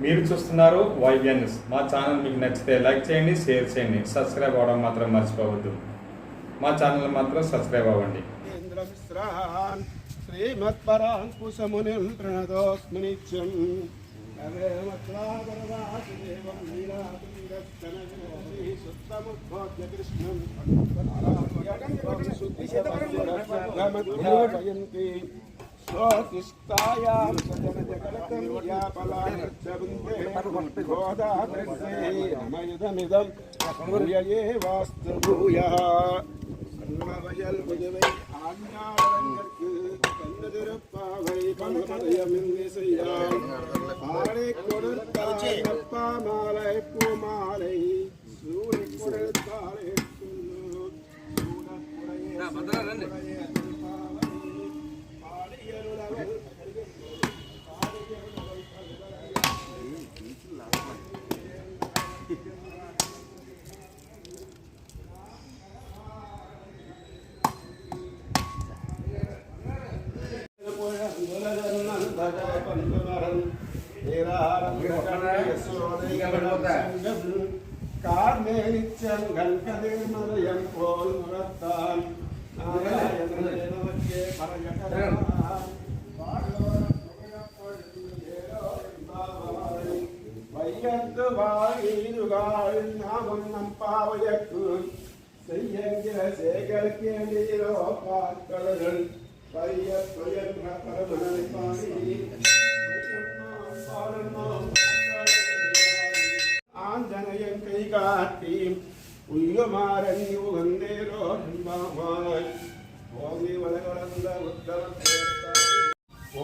మీరు చూస్తున్నారు YVN news. మా ఛానల్ మీకు నచ్చితే లైక్ చేయండి, షేర్ చేయండి, సబ్స్క్రైబ్ అవ్వడం మాత్రం మర్చిపోవద్దు. మా ఛానల్ మాత్రం సబ్స్క్రైబ్ అవ్వండి. శ్రీమత్పరాంకుశమునిం ప్రణతోస్మి నిత్యం स्वतिष्ठायां सजनजगतं यापलायच्छवन्ते गोदाकृष्णेमयुधमिदं भूयये वास्तुभूयः सर्ववयल बुधवै आज्ञावरङ्गर्க்கு கண்ணதிருப்பாவை பணமதயமின்னிசையா ஆடை கொடுத்தாய் அப்பா மாலை பூமாலை சூடி கொடுத்தாய் சொல்லு சூடக்குறையே കാർമേനിച്ചങ്കൻ കതിർമലയം പോൽ മുറത്താൻ വയ്യത്ത് വാഴീരുകാൾ നാമൊന്നം പാവയക്കു செய்யங்கிற சேகரிக்கோ பாக்கள் பையற்ற பரமனை பாடி ஆஞ்சனையன் கை காட்டி உய்யமாறன் உகந்தேரோ என்பாய் ஓங்கி வளர்ந்த உத்தம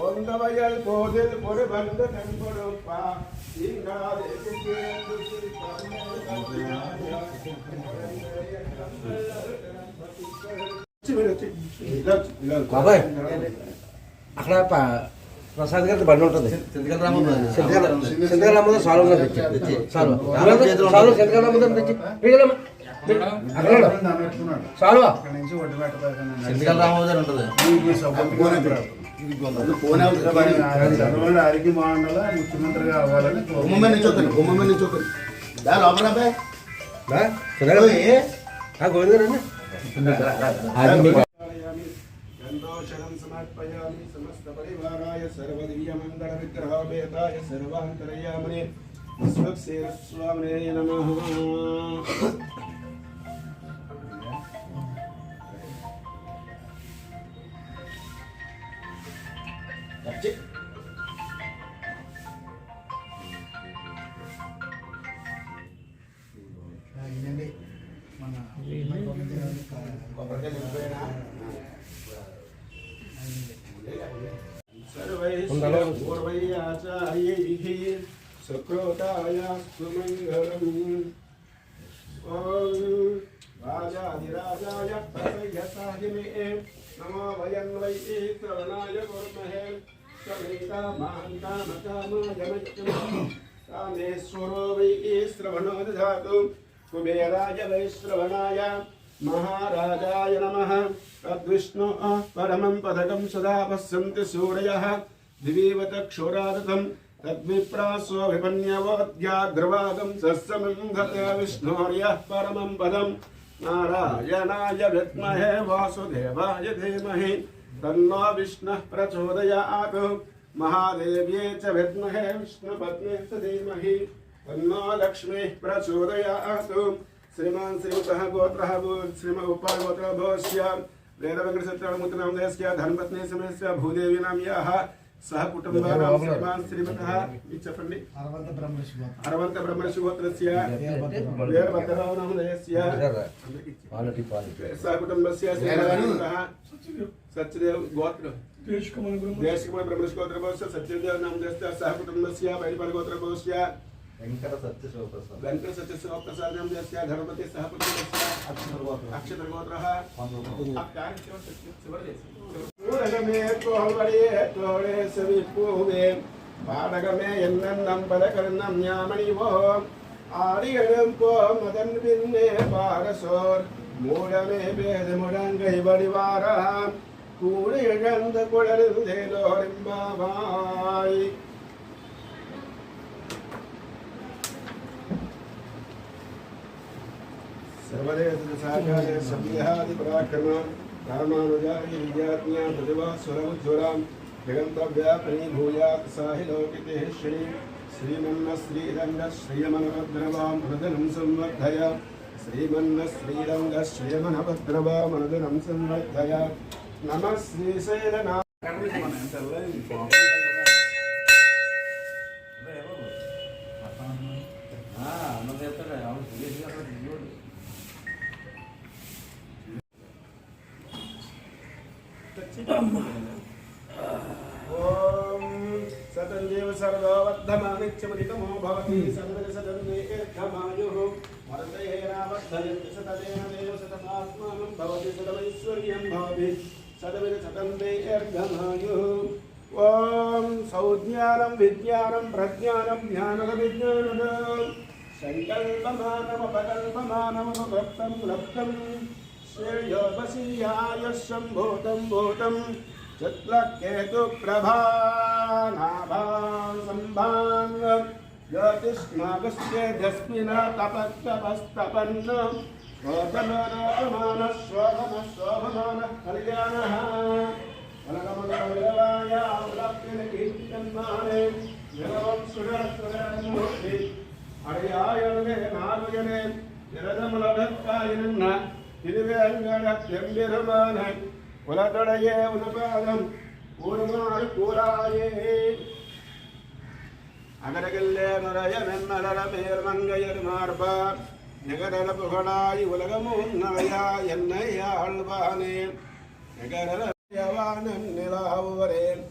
ஓந்தவயல் போதில் ஒரு வந்த கண்பொடுப்பா బాబాయ్ అక్కడ ప్రసాద్ గారి బండి ఉంటుంది. సెంతికల్ రామోదర్ సాల్వ్ తెచ్చి సాల్వ్ సెంతికల్ రామోదర్ తెచ్చి సాల్వా సెంతికల్ రామోదర్ ఉంటుంది. అరికి మండల ముఖ్యమంత్రిగా అవ్వాలని గంధోషణం సమర్పయామి సమస్త పరివారాయ సర్వదివ్యమంగళ విగ్రహోపేతాయ సర్వాంతరయామినే విశ్వక్సేనస్వామినే నమః. పూర్వైరాచార్యైః సుకృతాయాస్తు మంగళం. ఓం రాజాధిరాజాయ ప్రసయ్యసాహిమే నమో వయం వై శ్రవణాయ కుర్మహే సమేతా మహాంతామకామాయమత్యం కామేశ్వరో వై శ్రవణో దధాతు కుబేరాయ వై శ్రవణాయ महाराजाय नमः. तद्विष्णु परमं पदकं सदा पश्यन्ति सूरयः दिवीवत क्षोरारथं तद्विप्रासो विपन्यवोद्याग्रवादं सस्यमिन्धत विष्णोर्यः परमं पदं नारायणाय विद्महे वासुदेवाय धीमहि तन्नो विष्णुः प्रचोदयात् महादेव्यै च विद्महे विष्णुपत्न्यै च धीमहि तन्नो लक्ष्मीः प्रचोदयात्. श्रीमान श्रीमतः गोत्रः श्रीम उपागोत्र भवस्य वेदवेंकटसत्यनामूर्तिनामधेयस्य धर्मपत्नी समेतस्य भूदेवी नाम्याः सह कुटुम्बानां श्रीमान श्रीमतः इच्छपण्डि अरवन्त ब्रह्मर्षिगोत्रस्य वीरभद्ररावनामधेयस्य सह कुटुम्बस्य श्रीमतः सत्यदेव गोत्र देशकुमार ब्रह्मर्षिगोत्र भवस्य सत्यदेव नामधेयस्य सह कुटुम्बस्य बैलपाल गोत्र भवस्य वेंकट सत्य शिवप्रसाद नामधेयस्य धर्मपति सहपुत्रस्य अक्षतर्गोत्रः पूरगमे तोहवरिये तोळे सविपूवे पाडगमे एन्नन्नं पदकर्णं न्यामणिवो आडियडं को मदन बिन्ने पारसोर मूडमे वेदमुडंगै वडिवारा कूडियगंध कुळरिंदेलोरिंबावाई भवदेतुसाकारे सभ्यादिपराक्रम रामानुजाय विद्याज्ञा प्रतिभा स्वरमुज्ज्वलां जगन्तव्यापिनी भूयात् साहि लौकिके श्रीमन्नश्रीरङ्गश्रियमनभद्रवां मृदनं संवर्धय श्रीमन्नश्रीरङ्गश्रियमनभद्रवां मृदनं संवर्धय नमः श्रीशैलना सतन्देव सर्ववर्धमानित्यमधिकमो भवति सर्वसदन्देकमायुः वर्धयेनावर्धयति सततेन देव सतमात्मानं भवति सदमैश्वर्यं भवति सततन्देर्घमायुः ॐ सौज्ञानं विज्ञानं प्रज्ञानं ज्ञानविज्ञानं सङ्कल्पमानमपकल्पमानमनुभक्तं लब्धं श्रेयोपसीयाय सम्भूतं भूतं चित्रकेतुप्रभानाभां सम्भाङ्ग ज्योतिष्मागस्येध्यस्मिन् तपस्तपस्तपन् शोभनशोभनशोभनः कल्याणः फलकमण्डलविलवाय औलभ्यनकीर्तन्माने निरवं सुरसुरमूर्ति अडयायने नागयने निरदमलभक्कायनन्न तिरुवेङ्गडत्यम्बिरमाने कुलतडये उनपादं पूर्णार கூறாயே அகரகில்லே நுரையமென்னலர பேர் மங்கையர் மார்பார் நிகரல புகழாய் உலகமும் நலையா என்னை ஆழ்வானே நிகரலவானன் நிலாவுவரேன்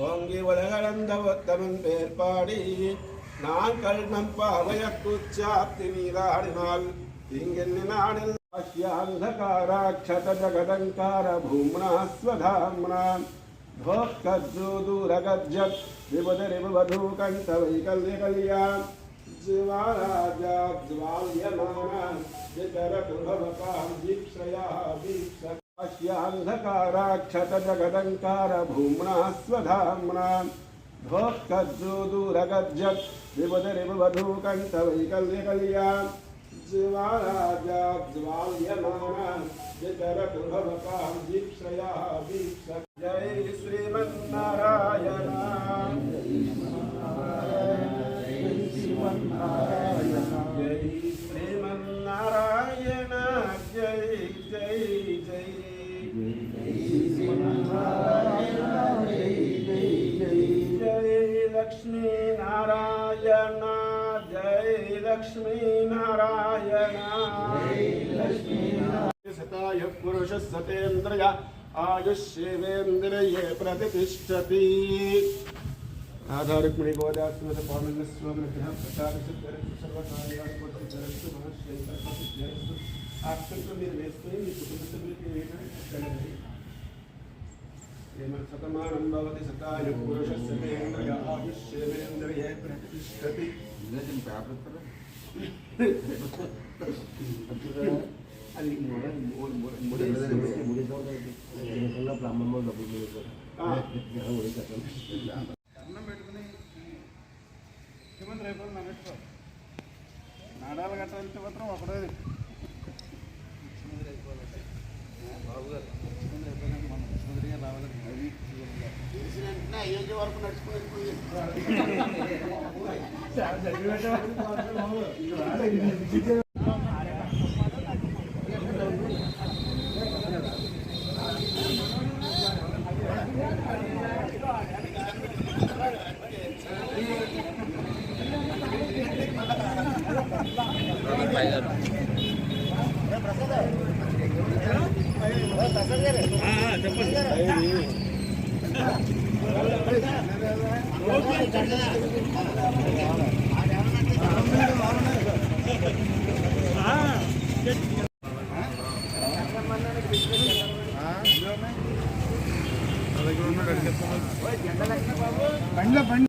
ஓங்கி உலகளந்த உத்தமன் பேர் பாடி நான் கல்னம் பாவைய குச்சாப்தி நீராடினால் இங்கென்னு நாடில் ्यान्धकाराक्षत जगदङ्कार भूम्ना स्वधाम्ना भोक्कज्जोदूरगज्जत् विबुधरिबुवधूकण्ठवैकल्यकल्या ज्वालाज्वाल्यमाना वितरतुभवकां दीक्षया दीक्षान्धकाराक्षत जगदङ्कार भूम्ना स्वधाम्ना भोक्कज्जोदूरगज्जत् विबुधरिबुवधूकण्ठवैकल्यकल्या ज्वालाज्वाल्यमाना वितरतुभवकां दीक्षया दीक्षा जय श्रीमन्नारायण जय श्रीमन्नारायण जय जय जय जय लक्ष्मी नारायण जय लक्ष्मी नारायण सताय पुरुष सतेन्द्रिय आयुष्येवेन्द्रिये प्रतिष्ठति आधारुक्मिणी गोदात्मज पौर्णिम स्वग्रह प्रसाद सिद्धरस्तु सर्वकार्याणि पुत्रस्तु महाश्रेष्ठस्तु आत्मत्व निर्वेस्ते कुटुंब सभ्यते वेदने येन शतमानं भवति सताय पुरुष सतेन्द्रिय आयुष्येवेन्द्रिये प्रतिष्ठति ಅಲ್ಲಿ బ్రాహ్మణంలో డబ్బులు అన్నం పెట్టుకుని ముఖ్యమంత్రి అయిపోయింది నమ్మేసుకో నాడాలు కట్టాలంటే మాత్రం ఒకటే ముఖ్యమంత్రి అయిపోవాలంటే బాబు గారు ముఖ్యమంత్రి అయిపోయినాక మనం ముఖ్యమంత్రిగా రావాలని తెలిసిన వెంటనే అయోధ్య వరకు నడుచుకుని చెప్పండి